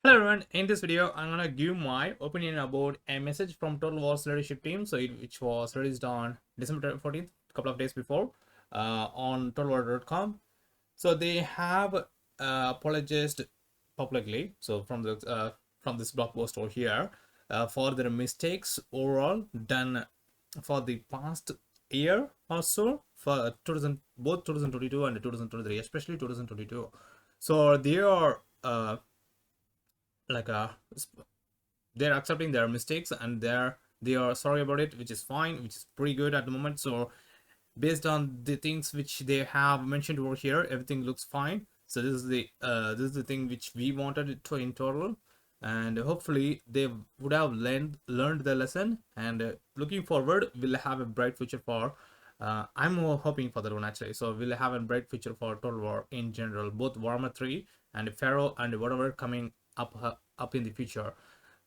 Hello everyone, in this video I'm gonna give my opinion about a message from Total War's leadership team, which was released on December 14th, a couple of days before, on totalwar.com. So they have apologized publicly, so from this blog post over here, for their mistakes overall done for the past year or so, for both 2022 and 2023, especially 2022. So they are like they're accepting their mistakes, and they are sorry about it, which is fine, which is pretty good at the moment. So based on the things which they have mentioned over here, everything looks fine. So this is the thing which we wanted to in total, and hopefully they would have learned the lesson, and looking forward we'll have a bright future for I'm more hoping for that one actually. So we'll have a bright future for Total War in general, both Warhammer 3 and Pharaoh and whatever coming up in the future.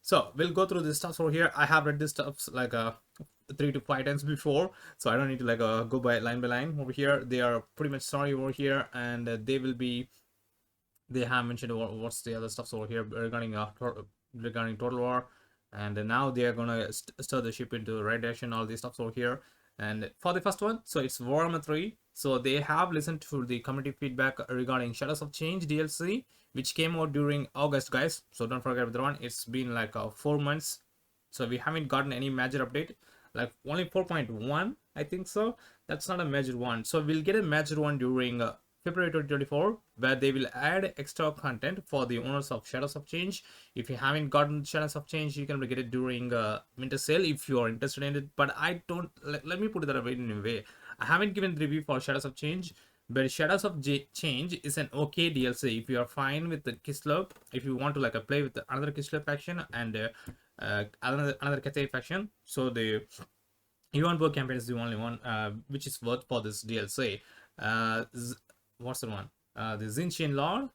So we'll go through this stuff over here. I have read this stuff like 3 to 5 times before, so I don't need to go by line over here. They are pretty much sorry over here, and they have mentioned what's the other stuff over here regarding Total War, and now they are gonna stir the ship into the right direction. All these stuff over here, and for the first one, so it's Warhammer 3. So they have listened to the community feedback regarding Shadows of Change DLC, which came out during August, guys. So don't forget that one. It's been like 4 months, so we haven't gotten any major update. Like only 4.1, I think so. That's not a major one. So we'll get a major one during February 2024, where they will add extra content for the owners of Shadows of Change. If you haven't gotten Shadows of Change, you can get it during winter sale if you are interested in it. But I don't, let me put it that way in a way. I haven't given the review for Shadows of Change, but Shadows of Change is an okay DLC if you are fine with the Kislev. If you want to play with another Kislev faction and another Cathay faction, so the Yuan Bo campaign is the only one which is worth for this DLC. What's the one? The Zinchian Lord,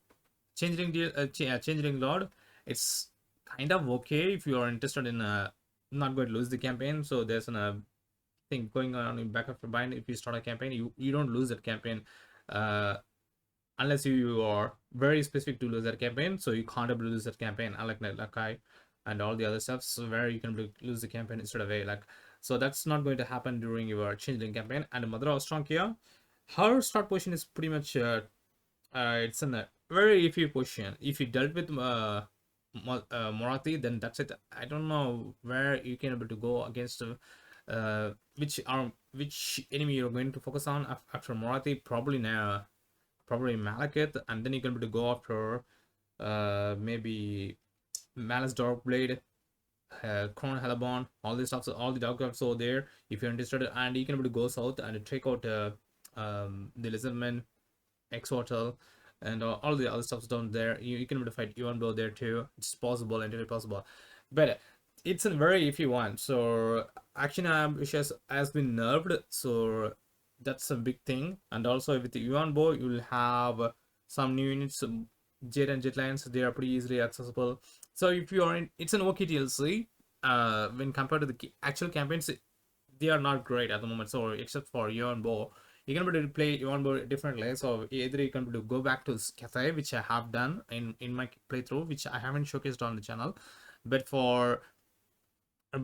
Changeling Lord. It's kind of okay if you are interested in not going to lose the campaign. So there's an thing going on in back of your mind. If you start a campaign, you don't lose that campaign uh, unless you are very specific to lose that campaign. So you can't able to lose that campaign, unlike Lakai and all the other stuff, so where you can lose the campaign instead of a so that's not going to happen during your changeling campaign. And Mother Ostrankia, her start position is pretty much it's in a very iffy position. If you dealt with Morathi, then that's it. I don't know where you can able to go against which enemy you're going to focus on after Morathi. Probably Malekith, and then you can able to go after maybe Malice Darkblade, Kron Helabon, all this stuff. So all the dark gods over there if you're interested, and you can able to go south and check out the Lizardman, Exortal, and all the other stuffs down there. You can able to fight Yuan Bo there too. It's possible, entirely possible, but it's a very iffy one. So action ambitious has been nerfed, so that's a big thing. And also with the Yuan Bo, you'll have some new units, Jet and Jetlines. They are pretty easily accessible. So if you are in, it's an OK TLC. When compared to the actual campaigns, they are not great at the moment. So except for Yuan Bo, you can be able to play Yuan Bo differently. So either you can be able to go back to Cathay, which I have done in my playthrough, which I haven't showcased on the channel, but for you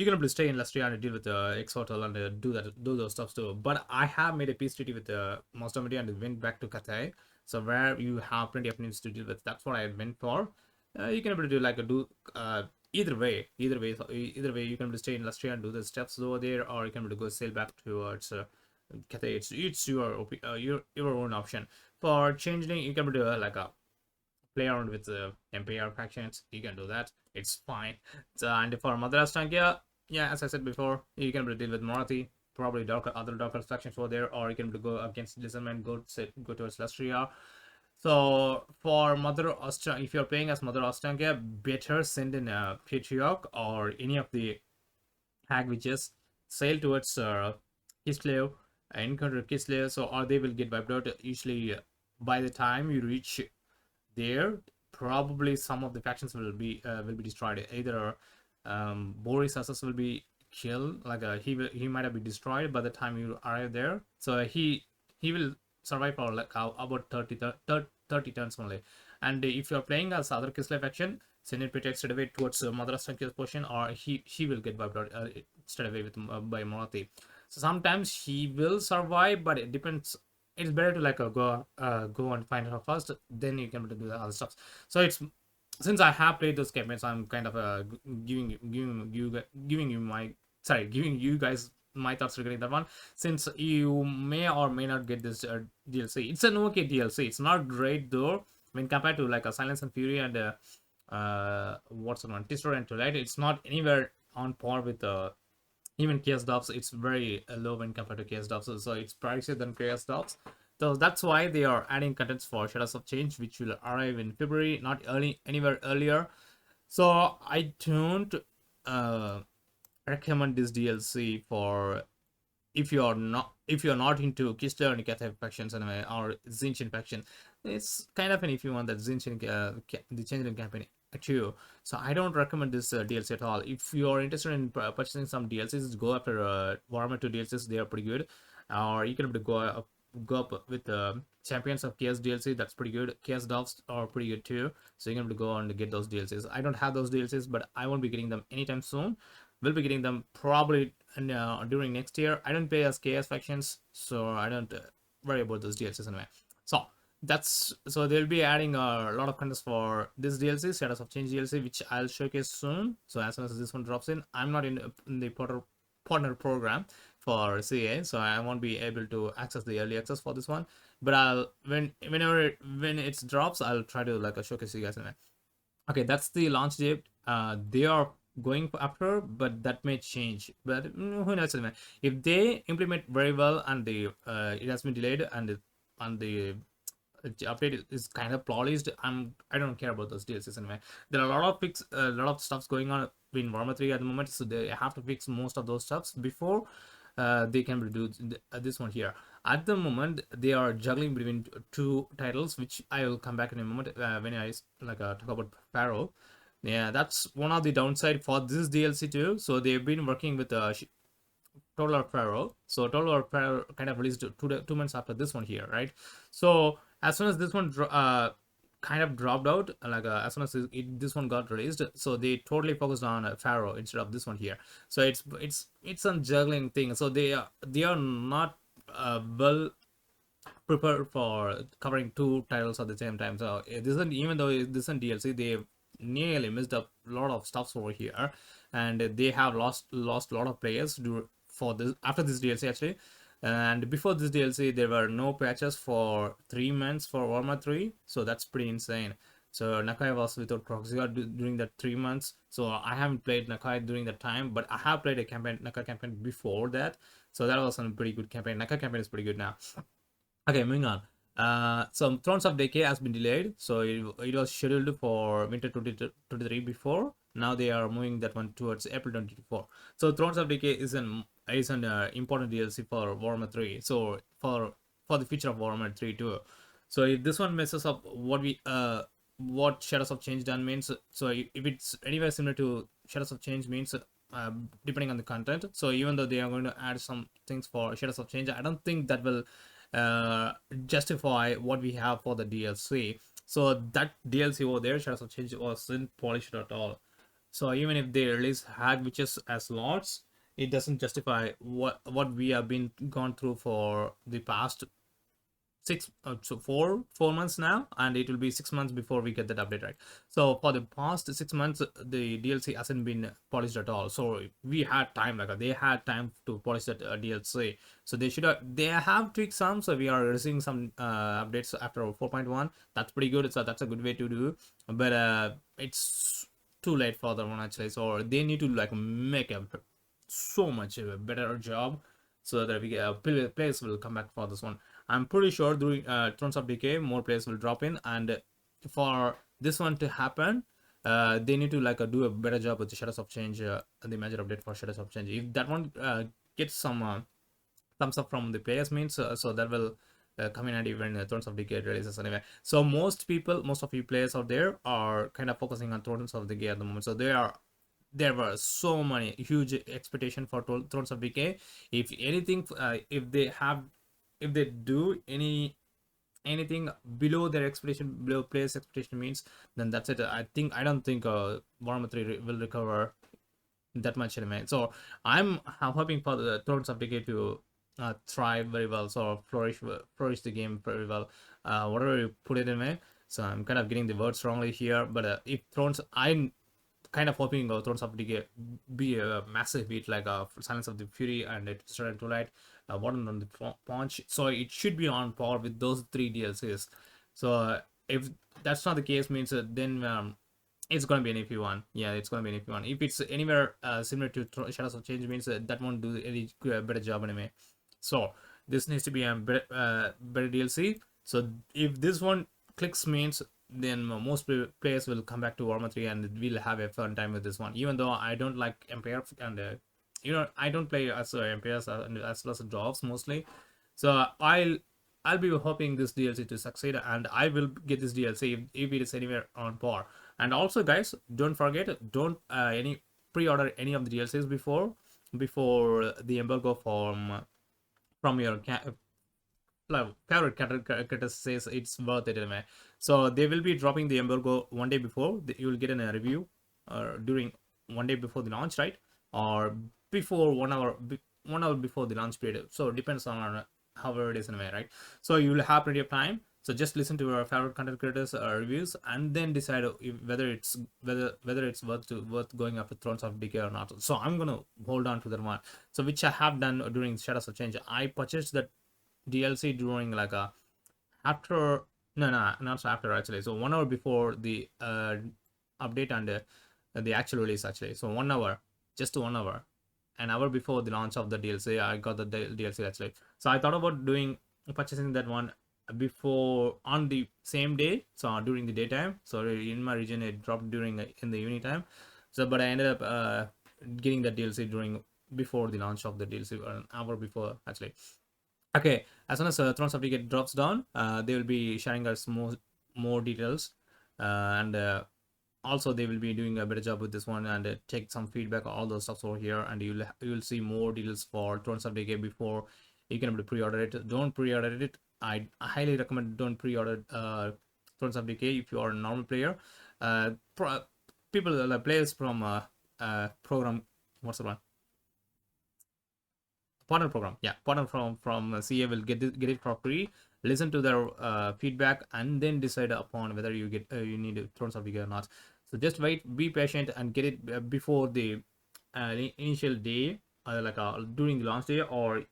can able to stay in Lustria and deal with the Exotel and do those stuff too. But I have made a peace treaty with the Mostamity and went back to Cathay, so where you have plenty of needs to deal with. That's what I went for. You can able to do either way. Either way, you can able to stay in Lustria and do the steps over there, or you can able to go sail back towards Cathay. It's your own option. For changeling, you can able to play around with the MPR factions. You can do that. It's fine. So, and for Mother Astankia, yeah, as I said before, you can deal with Morathi, probably other darker factions over there, or you can go against Lizardman, go towards Lustria. So for Mother Ostrankia, if you're playing as Mother Ostrankia, better send in a Patriarch or any of the Hag Witches, sail towards Kislev, encounter Kislev, so or they will get wiped out. Usually, by the time you reach there, probably some of the factions will be destroyed. Either Boris Asas will be killed, he might have been destroyed by the time you arrive there. So he will survive for about 30 turns only. And if you're playing as other Kislev faction, send it straight away towards Madrastan portion, or he will get wiped out straight away with by Morathi. So sometimes he will survive, but it depends. It's better to like go and find her first, then you can do the other stuff. So it's, since I have played those campaigns, I'm kind of giving you my, sorry, giving you guys my thoughts regarding that one. Since you may or may not get this DLC, it's an okay DLC. It's not great though when compared to like a Silence and Fury and what's the one, Tisra and Twilight. It's not anywhere on par with even Chaos Dogs. It's very low when compared to Chaos Dogs, so it's pricier than Chaos Dogs. So that's why they are adding contents for Shadows of Change, which will arrive in February, not early anywhere earlier. So I don't recommend this DLC for if you're not into Kislev and Cathay factions anyway, or Zinchen faction. It's kind of an if you want that Zinchen the Changeling campaign too. So I don't recommend this DLC at all. If you're interested in purchasing some DLCs, go after Warhammer 2 DLCs. They are pretty good. Or you can go up with Champions of Chaos DLC. That's pretty good. Chaos Dogs are pretty good too. So you can go and get those DLCs. I don't have those DLCs, but I won't be getting them anytime soon. We'll be getting them probably during next year. I don't play as KS factions, so I don't worry about those DLCs anyway. So they'll be adding a lot of contents for this DLC, Shadows of Change DLC, which I'll showcase soon. So as soon as this one drops in, I'm not in the partner program for CA, so I won't be able to access the early access for this one. But I'll when it drops, I'll try to like showcase you guys anyway. Okay, that's the launch date. They are going after, but that may change. But who knows? If they implement very well and the it has been delayed and the update is kind of polished, I don't care about those DLCs anyway. There are a lot of stuffs going on in Warhammer 3 at the moment, so they have to fix most of those stuffs before they can do this one here. At the moment, they are juggling between two titles, which I will come back in a moment when I talk about Pharaoh. Yeah, that's one of the downside for this DLC too. So they've been working with Total War Pharaoh. So Total War Pharaoh kind of released 2 months after this one here, right? So as soon as this one kind of dropped out, as soon as this one got released, so they totally focused on Pharaoh instead of this one here. So it's a juggling thing. So they are not well prepared for covering two titles at the same time. So this isn't, even though this isn't DLC, they nearly missed up a lot of stuff over here, and they have lost a lot of players for this after this DLC actually. And before this DLC, there were no patches for 3 months for Warhammer 3, so that's pretty insane. So Nakai was without proxy during that 3 months. So I haven't played Nakai during that time, but I have played a Nakai campaign before that. So that was a pretty good campaign. Nakai campaign is pretty good now. Okay, moving on. So Thrones of Decay has been delayed. So it was scheduled for winter 2023 before. Now they are moving that one towards April 2024. So Thrones of Decay is an important DLC for Warhammer 3. So for the future of Warhammer 3 too. So if this one messes up what Shadows of Change done means, so if it's anywhere similar to Shadows of Change means, depending on the content. So even though they are going to add some things for Shadows of Change, I don't think that will justify what we have for the DLC. So that DLC over there, Shadows of Change, wasn't polished at all. So even if they release hag witches as lords, it doesn't justify what we have been gone through for the past 4 months now, and it will be 6 months before we get that update, right? So for the past 6 months, the DLC hasn't been polished at all. So we had time, they had time to polish that DLC. So they have tweaked some. So we are receiving some updates after 4.1. That's pretty good. So that's a good way to do, but it's too late for that one actually. So they need to make a so much better job so that we players will come back for this one. I'm pretty sure during Thrones of Decay, more players will drop in, and for this one to happen, they need to do a better job with the Shadows of Change, the major update for Shadows of Change. If that one gets some thumbs up from the players means, so that will come in handy when Thrones of Decay releases anyway. So most of you players out there are kind of focusing on Thrones of Decay at the moment. So there were so many huge expectation for Thrones of Decay. If anything, if they do any anything below their expectation, below players expectation means, then that's it. I don't think Warhammer 3 will recover that much anime. So I'm hoping for the Thrones of Decay to thrive very well, so flourish the game very well. Whatever you put it in me. So I'm kind of getting the words wrongly here, but if Thrones, I'm kind of hoping Thrones of Decay be a massive hit like Silence of the Fury and it started to light, Warden on the Punch. So it should be on par with those three DLCs. So if that's not the case, means then it's gonna be an iffy one. Yeah, it's gonna be an iffy one. If it's anywhere similar to Shadows of Change, means that won't do any better job anyway. So this needs to be a better DLC. So if this one clicks, means then most players will come back to Warhammer 3 and we'll have a fun time with this one. Even though I don't like Empire and I don't play as Empires as well as Dwarves mostly. So I'll be hoping this DLC to succeed, and I will get this DLC if it is anywhere on par. And also, guys, don't forget, don't any pre-order any of the DLCs before the embargo from your favorite character says it's worth it anyway. So they will be dropping the embargo one day before. You will get a review during one day before the launch, right? Or before 1 hour before the launch period. So it depends on however it is anyway, right? So you will have plenty of time. So just listen to our favorite content creators reviews and then decide whether it's worth going after Thrones of Decay or not. So I'm gonna hold on to that one. So which I have done during Shadows of Change. I purchased that DLC during like a after no not after actually. So 1 hour before the update and the actual release actually. So 1 hour, just 1 hour, an hour before the launch of the DLC, I got the DLC actually. So I thought about purchasing that one before on the same day, so during the daytime. So in my region it dropped during in the evening time. So but I ended up getting the DLC before the launch of the DLC, an hour before actually. Okay, as soon as Thrones of Decay drops down, they will be sharing us more details, and also they will be doing a better job with this one and take some feedback, all those stuff over here, and you'll see more details for Thrones of Decay before you can able to pre-order it. Don't pre-order it. I highly recommend don't pre-order Thrones of Decay if you are a normal player. People players from program, what's the one? Partner program, yeah, partner from CA will get it for free. Listen to their feedback and then decide upon whether you need Thrones of Decay or not. So just wait, be patient, and get it before the initial day, during the launch day, or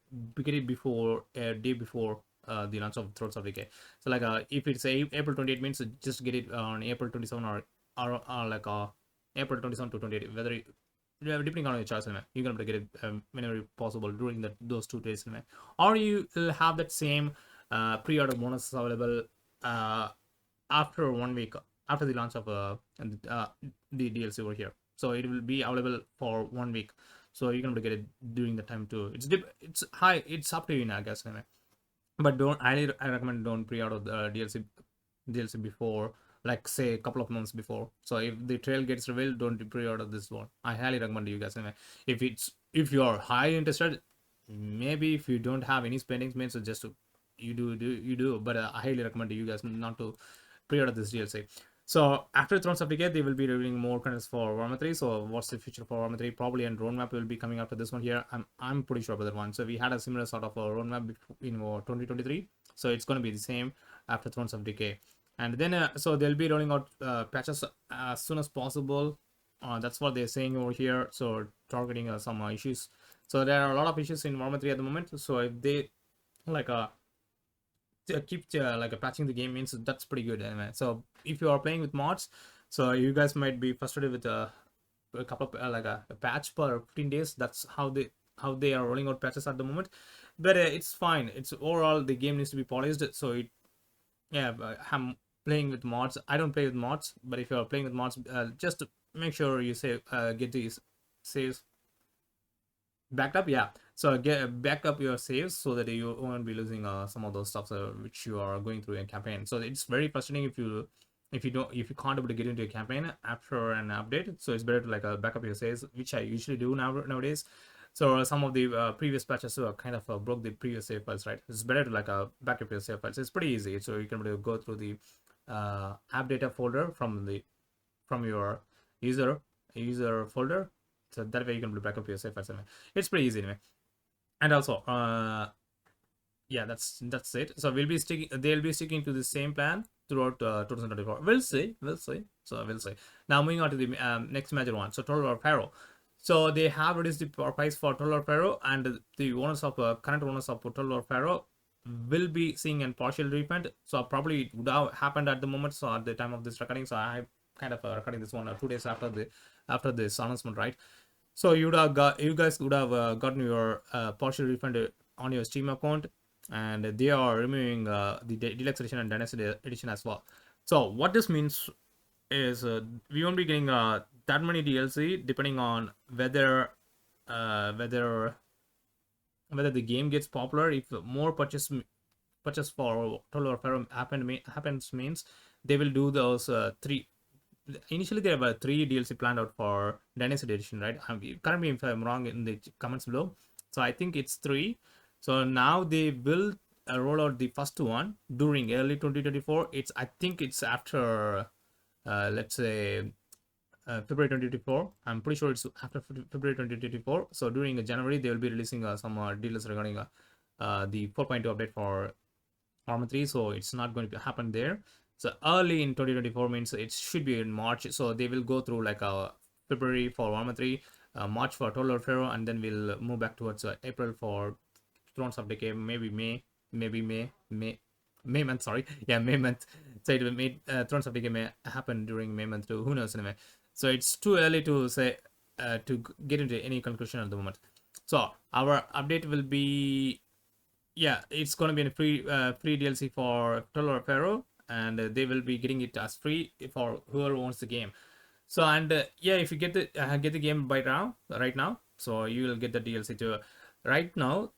get it before a day before the launch of Thrones of Decay. So if it's April 28 means just get it on April 27 or April 27 to 28, whether depending on your choice, you're gonna get it whenever possible during those 2 days, or you will have that same pre-order bonus available after 1 week after the launch of the DLC over here. So it will be available for 1 week. So you're gonna get it during the time too. It's up to you, I guess, but I recommend don't pre-order the DLC before, like say a couple of months before. So if the trail gets revealed, don't pre-order this one. I highly recommend you guys anyway. If you are high interested, maybe if you don't have any spendings made, so just you do, but I highly recommend you guys not to pre-order this DLC. So after Thrones of Decay, they will be revealing more contents for Warhammer 3. So what's the future for Warhammer 3? Probably a roadmap will be coming after this one here. I'm pretty sure about that one. So we had a similar sort of a roadmap in 2023. So it's going to be the same after Thrones of Decay. And then so they'll be rolling out patches as soon as possible. That's what they're saying over here. So targeting some issues. So there are a lot of issues in Warhammer 3 at the moment. So if they keep patching the game, means that's pretty good anyway. So if you are playing with mods, so you guys might be frustrated with a couple of a patch per 15 days. That's how they are rolling out patches at the moment. But it's fine. It's overall the game needs to be polished. So I'm playing with mods. I don't play with mods, but if you're playing with mods, just make sure you get these saves backed up. Yeah, so back up your saves so that you won't be losing some of those stuff which you are going through in campaign. So it's very frustrating if you can't able to get into a campaign after an update. So it's better to back up your saves, which I usually do nowadays. So some of the previous patches kind of broke the previous save files, right? It's better to like back up your save files. It's pretty easy. So you can go through the app data folder from your user folder. So that way you can back up your save files anyway. It's pretty easy anyway. And also, yeah, that's it. So they'll be sticking to the same plan throughout 2024. We'll see. So we'll see. Now moving on to the next major one. So Total War Pharaoh. So they have reduced the price for Total War Pharaoh, and the owners of current owners of Total War Pharaoh will be seeing a partial refund. So probably it would have happened at the moment. So at the time of this recording, so I kind of recording this one 2 days after this announcement, right? So you guys would have gotten your partial refund on your Steam account, and they are removing the deluxe edition and dynasty edition as well. So what this means is we won't be getting that many DLC, depending on whether the game gets popular. If more purchase for Total War Pharaoh happens, means they will do those three. Initially there were 3 DLC planned out for Dynasty Edition, right? Correct me if I'm wrong in the comments below. So I think it's 3. So now they will roll out the first one during early 2024. I think it's after let's say February 2024. I'm pretty sure it's after February 2024. So during January they will be releasing some deals regarding the 4.2 update for Warhammer 3. So it's not going to happen there. So early in 2024 means it should be in March. So they will go through like February for Warhammer 3, March for Total War Pharaoh, and then we'll move back towards April for Thrones of Decay, maybe May month. Sorry, yeah, May month. So it will Thrones of Decay may happen during May month too. Who knows anyway. So it's too early to say to get into any conclusion at the moment. So our update will be, yeah, it's gonna be a free DLC for Total War Pharaoh, and they will be getting it as free for whoever owns the game. So and yeah, if you get the game right now, so you will get the DLC too. Right now,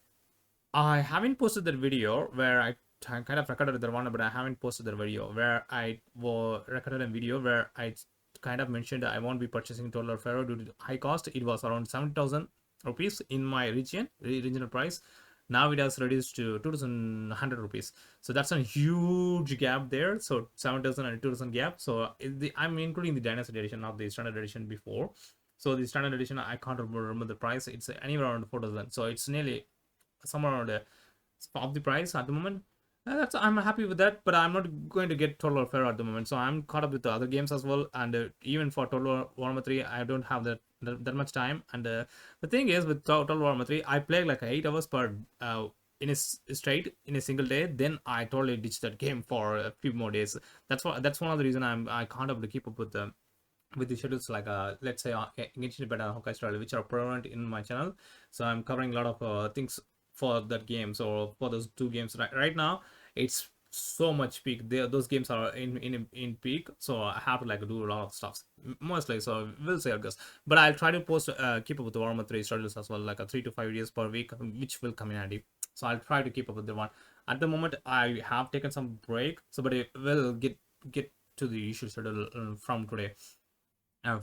I haven't posted that video where I kind of recorded the one, but I haven't posted the video where I recorded a video where I kind of mentioned I won't be purchasing Total War Pharaoh due to high cost. It was around 70,000 rupees in my regional price. Now it has reduced to 2,100 rupees. So that's a huge gap there. So 7,000 and 2,000 gap. So I'm including the Dynasty edition, not the standard edition before. So the standard edition, I can't remember the price. It's anywhere around 4,000. So it's nearly somewhere around half the price at the moment. I'm happy with that, but I'm not going to get Total War Pharaoh at the moment. So I'm caught up with the other games as well, and even for Total War 3, I don't have that much time. And the thing is, with Total War 3, I play like 8 hours per in a single day. Then I totally ditch that game for a few more days. That's one of the reason I can't able to keep up with the schedules, like let's say Genshin Impact and Honkai Star, which are prevalent in my channel. So I'm covering a lot of things for that game. So for those 2 games right now, it's so much peak. Those games are in peak, so I have to like do a lot of stuff mostly. So we'll see, I guess. But I'll try to post keep up with the Warhammer 3 schedules as well, like a 3 to 5 videos per week, which will come in handy. So I'll try to keep up with the one. At the moment, I have taken some break, so but it will get to the usual schedule from today or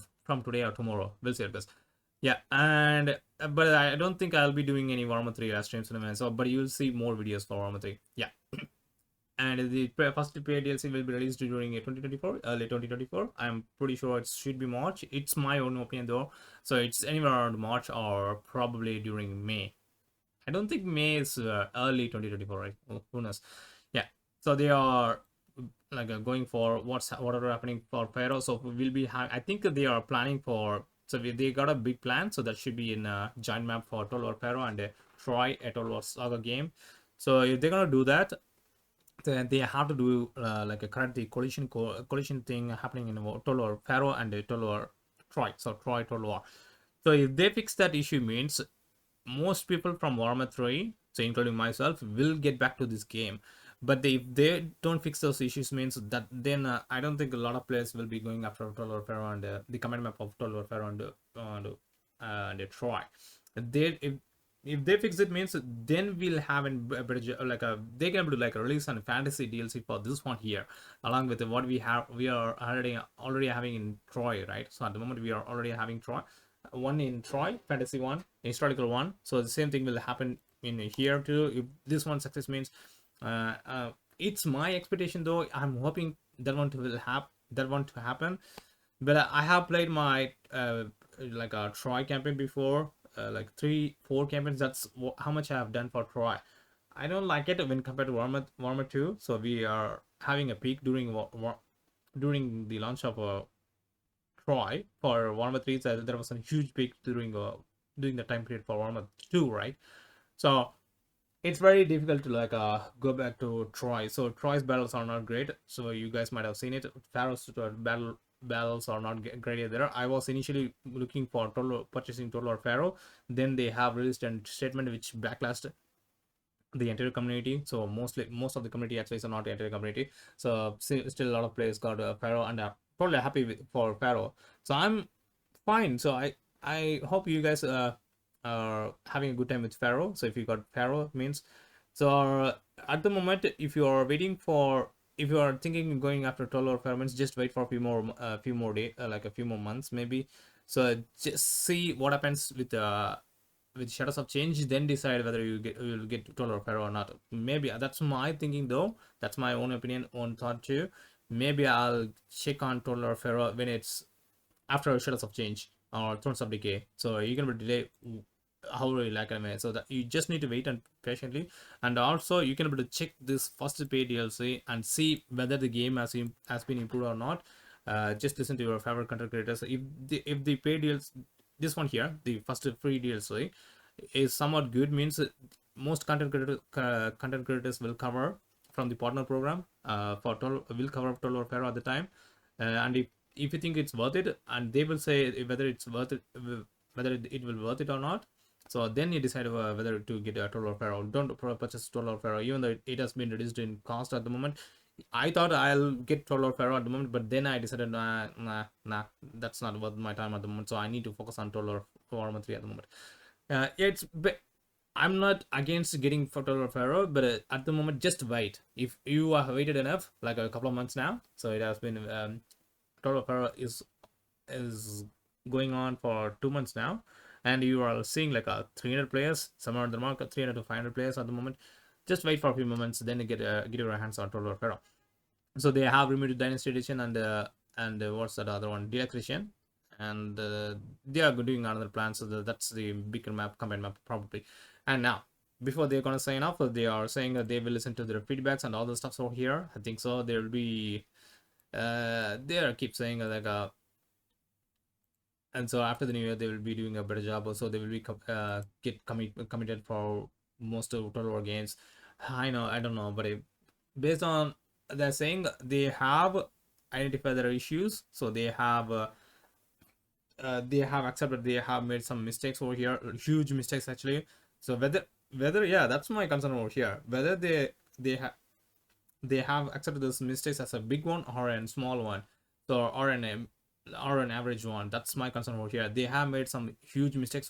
tomorrow. We'll see, I guess. Yeah, and but I don't think I'll be doing any Warhammer 3 streams in a minute. So, but you'll see more videos for Warhammer 3. Yeah. And the first paid DLC will be released during 2024, early 2024. I'm pretty sure it should be March. It's my own opinion though. So it's anywhere around March or probably during May. I don't think May is early 2024, right? Who knows? Yeah. So they are like going for whatever happening for Pharaoh. So we'll be I think they are planning for. So they got a big plan. So that should be in a giant map for Total War Pharaoh and Troy, a Total War Saga game. So if they're gonna do that, then they have to do like a current collision thing happening in Total War Pharaoh and Total War Troy. So Troy Total War. So if they fix that issue, means most people from Warhammer 3, so including myself, will get back to this game. But if they don't fix those issues, means that then I don't think a lot of players will be going after Total War Pharaoh and the command map of Total War Pharaoh and Troy. If they fix it, means then we'll have a better like they can do like a release and fantasy DLC for this one here, along with what we are already having in Troy, right? So at the moment we are already having Troy. one in Troy, fantasy one, historical one. So the same thing will happen in here too. If this one success means, it's my expectation though. I'm hoping that one to happen. But I have played my like a Troy campaign before, like 3-4 campaigns. That's how much I have done for Troy. I don't like it when compared to Warhammer 2. So we are having a peak during the launch of Troy for Warhammer 3. So there was a huge peak during the time period for Warhammer 2, right? So it's very difficult to like go back to Troy. So Troy's battles are not great. So you guys might have seen it. Pharaoh's battles are not great either. I was initially looking for purchasing Total War Pharaoh. Then they have released a statement which backlashed the entire community. So most of the community actually is not the entire community. So still a lot of players got Pharaoh and are totally happy for Pharaoh. So I'm fine. So I hope you guys are having a good time with Pharaoh. So if you got Pharaoh means, so at the moment, if you are if you are thinking going after Total War Pharaoh means, just wait for a few more days, like a few more months maybe. So just see what happens with Shadows of Change, then decide whether you will get Total War Pharaoh or not. Maybe that's my thinking though. That's my own opinion, own thought too. Maybe I'll check on Total War Pharaoh when it's after Shadows of Change or Thrones of Decay. So you can delay however you like anime. So that you just need to wait and patiently. And also you can able to check this first paid DLC and see whether the game has been improved or not. Just listen to your favorite content creators. If the paid DLC, this one here, the first free DLC is somewhat good, means most content creators will cover from the partner program will cover Total War Pharaoh at the time. And if you think it's worth it, and they will say whether it's worth it, whether it will worth it or not. So then you decide whether to get a Total War Pharaoh. Don't purchase Total War Pharaoh, even though it has been reduced in cost at the moment. I thought I'll get Total War Pharaoh at the moment, but then I decided nah, that's not worth my time at the moment. So I need to focus on Total War 3 at the moment. I'm not against getting Total War Pharaoh, but at the moment, just wait. If you have waited enough, like a couple of months now, so it has been Total War Pharaoh is going on for 2 months now, and you are seeing like a 300 players, somewhere on the mark, 300 to 500 players at the moment. Just wait for a few moments, then you get your hands on Total War Pharaoh. So they have removed Dynasty Edition and what's that other one, Deluxe Edition, and they are doing another plan. So that's the bigger map, combined map probably. And now, before they're gonna sign off, they are saying that they will listen to their feedbacks and all the stuff over here. I think so. There will be they keep saying like and so after the new year they will be doing a better job. Also they will be committed for most of Total War games. I don't know, but based on they're saying they have identified their issues, so they have accepted they have made some mistakes over here, huge mistakes actually. So whether yeah, that's my concern over here, whether they have accepted those mistakes as a big one or a small one, so or an average one. That's my concern over here. They have made some huge mistakes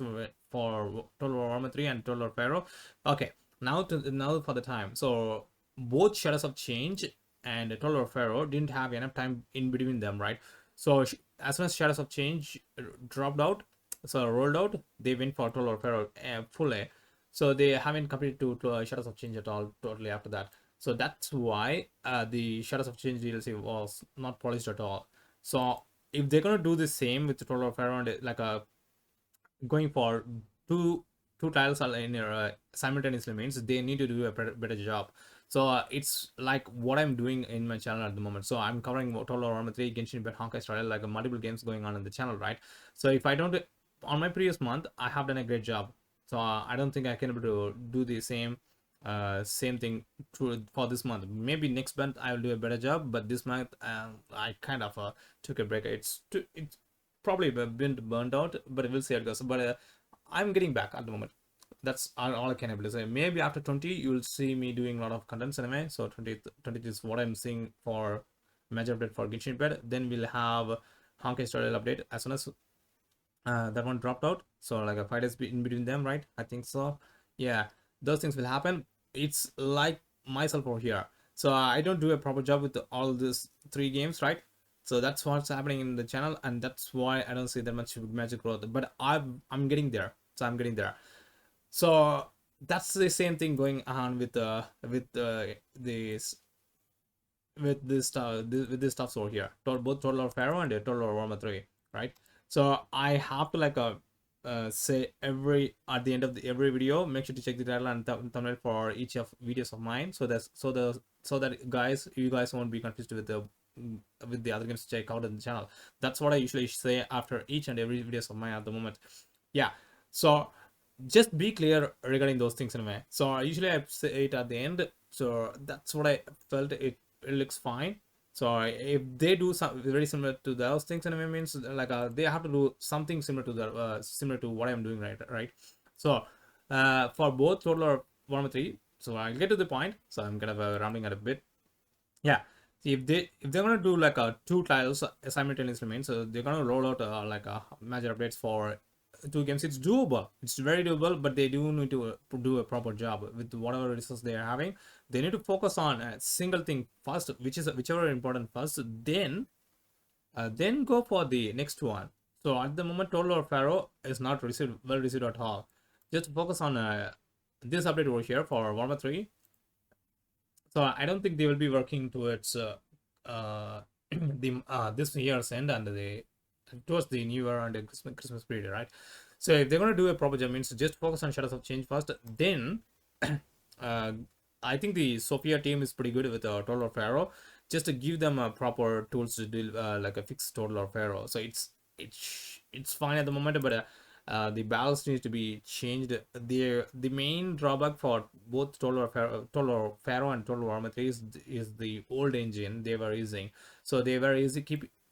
for Total War 3 and Total War Pharaoh. Okay, now for the time. So both Shadows of Change and Total War Pharaoh didn't have enough time in between them, right? So as soon as Shadows of Change dropped out, so rolled out, they went for Total War Pharaoh full A. So they haven't completed to Shadows of Change at all totally after that. So that's why the Shadows of Change DLC was not polished at all. So if they're gonna do the same with the Total War Pharaoh and like going for two titles in simultaneously, means they need to do a better job. So it's like what I'm doing in my channel at the moment. So I'm covering Total War 3, Genshin Impact, Honkai Star Rail, like multiple games going on in the channel, right? So if I don't, on my previous month, I have done a great job. So I don't think I can able to do the same thing for this month. Maybe next month I will do a better job, but this month I kind of took a break. It's probably been burned out, but we'll see how it goes. But I'm getting back at the moment. That's all I can able to say. Maybe after 20 you'll see me doing a lot of contents anime. So 20 is what I'm seeing for major update for Genshin Impact. Then we'll have Honkai Star Rail update as soon as that one dropped out. So like a 5 days in between them, right? I think so. Yeah, those things will happen. It's like myself over here. So I don't do a proper job with all these 3 games, right? So that's what's happening in the channel, and that's why I don't see that much magic growth. But I'm getting there. So I'm getting there. So that's the same thing going on this with this stuff with this stuff over here. Both Total War Pharaoh and Total War Warhammer 3, right? So I have to like say every at the end of every video, make sure to check the title and thumbnail for each of videos of mine, so that guys, you guys won't be confused with the other games to check out on the channel. That's what I usually say after each and every videos of mine at the moment. Yeah, so just be clear regarding those things anyway. So usually I say it at the end. So that's what I felt. It looks fine. So if they do some very similar to those things anyway, means like they have to do something similar to the similar to what I'm doing, right. So for both Total or Warhammer 3, so I'll get to the point. So I'm kind of rambling at a bit. Yeah, see, if they're gonna do like two titles simultaneously, means so they're gonna roll out like major updates for two games. It's doable, it's very doable, but they do need to do a proper job with whatever resources they are having. They need to focus on a single thing first, which is whichever important first, then go for the next one. So at the moment, Total War Pharaoh is not well received at all. Just focus on this update over here for Warhammer 3. So I don't think they will be working towards the this year's end and the towards the new year and the Christmas period, right? So if they're gonna do a proper job, means just focus on Shadows of Change first. Then uh, I think the Sophia team is pretty good with Total War Pharaoh. Just to give them a proper tools to deal like a fixed Total War Pharaoh. So it's fine at the moment, but the balance needs to be changed. The main drawback for both Total War Pharaoh and Total War Warhammer 3 is the old engine they were using. So they were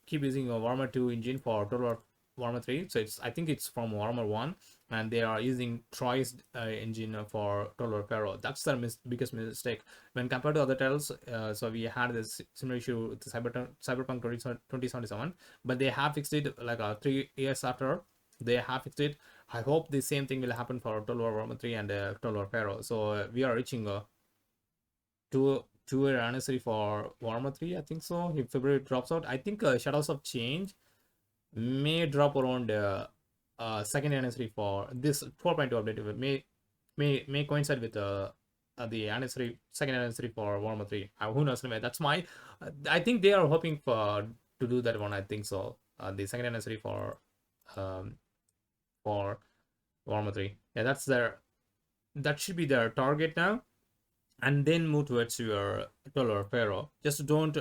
keep using a Warhammer 2 engine for Total War Warhammer 3. So I think it's from Warhammer 1, and they are using Troy's engine for Total War Pharaoh. That's their biggest mistake when compared to other titles. So we had this similar issue with Cyberpunk 2077, but they have fixed it like 3 years after. They have fixed it. I hope the same thing will happen for Total War Warhammer 3 and Total War Pharaoh. So we are reaching a two-year anniversary for Warhammer 3, I think so. If February drops out, I think Shadows of Change may drop around second anniversary for this 4.2 update. May coincide with the anniversary, second anniversary for Warhammer 3. Who knows? Anyway, that's my. I think they are hoping for to do that one. I think so. The second anniversary um, for Warhammer 3. Yeah, that should be their target now, and then move towards your Total War Pharaoh. Just don't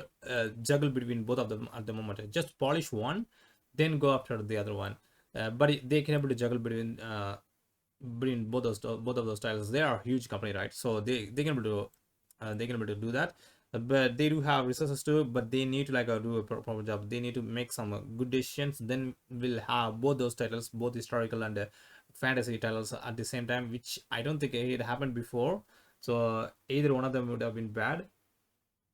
juggle between both of them at the moment. Just polish one, then go after the other one. But they can able to juggle between both of those styles. They are a huge company, right? So they can able to do that. But they do have resources too, but they need to like do a proper job. They need to make some good decisions. Then we'll have both those titles, both historical and fantasy titles at the same time, which I don't think it happened before. So either one of them would have been bad.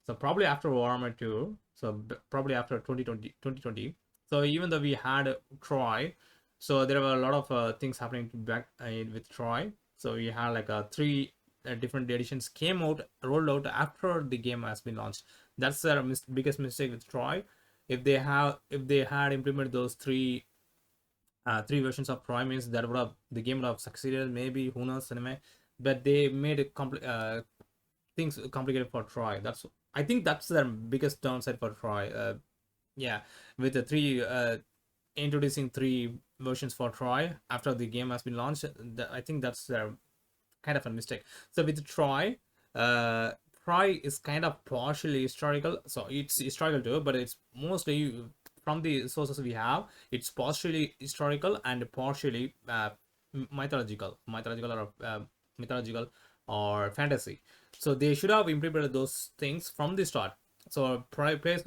So probably after Warhammer 2, so probably after 2020. So even though we had Troy, so there were a lot of things happening back with Troy. So we had like three different editions came out, rolled out after the game has been launched. That's their biggest mistake with Troy. If they had implemented those three versions of Troy, means that would have the game would have succeeded. Maybe, who knows, anyway. But they made it things complicated for Troy. I think that's their biggest downside for Troy. Yeah, with the introducing three versions for Troy after the game has been launched, I think that's their kind of a mistake. So with Troy, Troy is kind of partially historical. So it's historical too, but it's mostly from the sources we have. It's partially historical and partially mythological or fantasy. So they should have implemented those things from the start. So players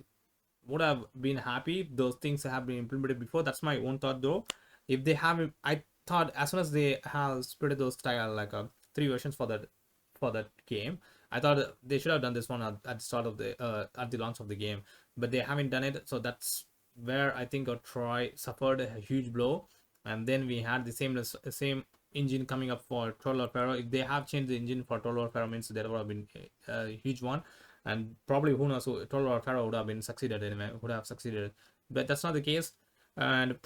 would have been happy if those things have been implemented before. That's my own thought though. If they have, I thought as soon as they have spread those style like three versions for that game, I thought they should have done this one at the start of the at the launch of the game, but they haven't done it. So that's where I think Troy suffered a huge blow. And then we had the same engine coming up for Total War Pharaoh. If they have changed the engine for Total War Pharaoh, means there would have been a huge one. and probably who knows, Total War Pharaoh would have been succeeded anyway, would have succeeded, but that's not the case. And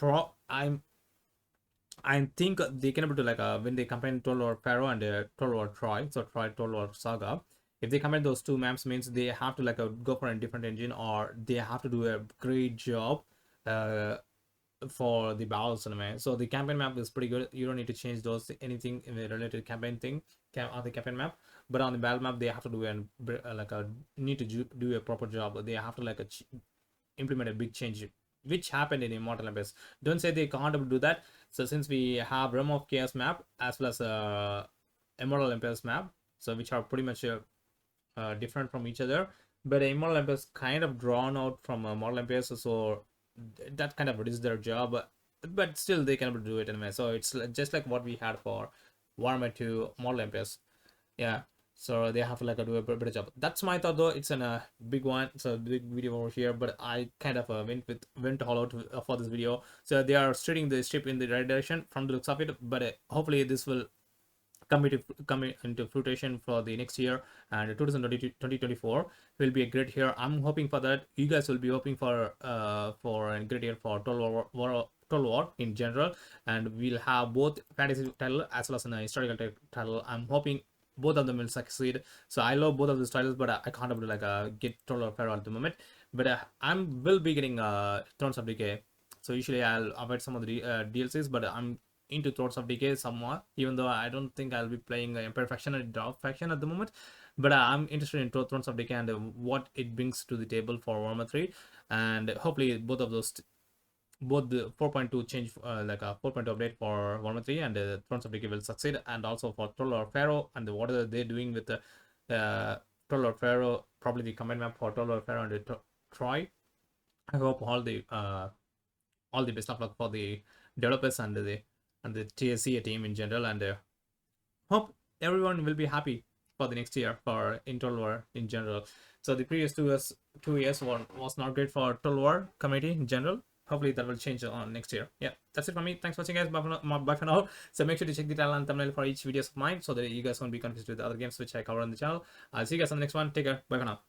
I think they can able to like when they combine Total War Pharaoh and Total War Troy, so Troy Total War Saga. If they combine those two maps, means they have to like go for a different engine, or they have to do a great job uh, for the battles anyway. So the campaign map is pretty good. You don't need to change those anything in the related campaign thing on the campaign map. But on the battle map, they have to do like a need to do a proper job. They have to like implement a big change, which happened in Immortal Abyss. Don't say they can't do that. So since we have Realm of Chaos map as well as Immortal Abyss map, so which are pretty much different from each other, but Immortal Abyss kind of drawn out from Mortal Abyss, so that kind of reduces their job, but still they can do it anyway. So it's just like what we had for Warhammer 2 Mortal Abyss. Yeah, so they have to like do a better job. That's my thought though. It's a big one, so big video over here, but I kind of went all out for this video. So they are steering the ship in the right direction from the looks of it, but hopefully this will come into fruition for the next year, and 2024 will be a great year. I'm hoping for that. You guys will be hoping for a great year for Total War in general, and we'll have both fantasy title as well as an historical title. I'm hoping both of them will succeed. So I love both of these titles, but I can't able to like get Total War Pharaoh at the moment. But I'm will be getting Thrones of Decay. So usually I'll avoid some of the DLCs, but I'm into Thrones of Decay somewhat, even though I don't think I'll be playing Empire Faction and Dark Faction at the moment. But I'm interested in Thrones of Decay and what it brings to the table for Warhammer 3, and hopefully both of those, both the 4.2 change, like a 4.2 update for Warhammer 3 and Thrones of Decay will succeed, and also for Total War Pharaoh and what are they doing with the Total War Pharaoh, probably the command map for Total War Pharaoh and Troy. I hope all the best of luck for the developers and the TSC team in general, and hope everyone will be happy for the next year for in Total War in general. So the previous 2 years was not great for Total War community in general. Hopefully that will change on next year. Yeah, that's it for me. Thanks for watching, guys. Bye for now. So make sure to check the title and thumbnail for each videos of mine, so that you guys won't be confused with the other games which I cover on the channel. I'll see you guys on the next one. Take care. Bye for now.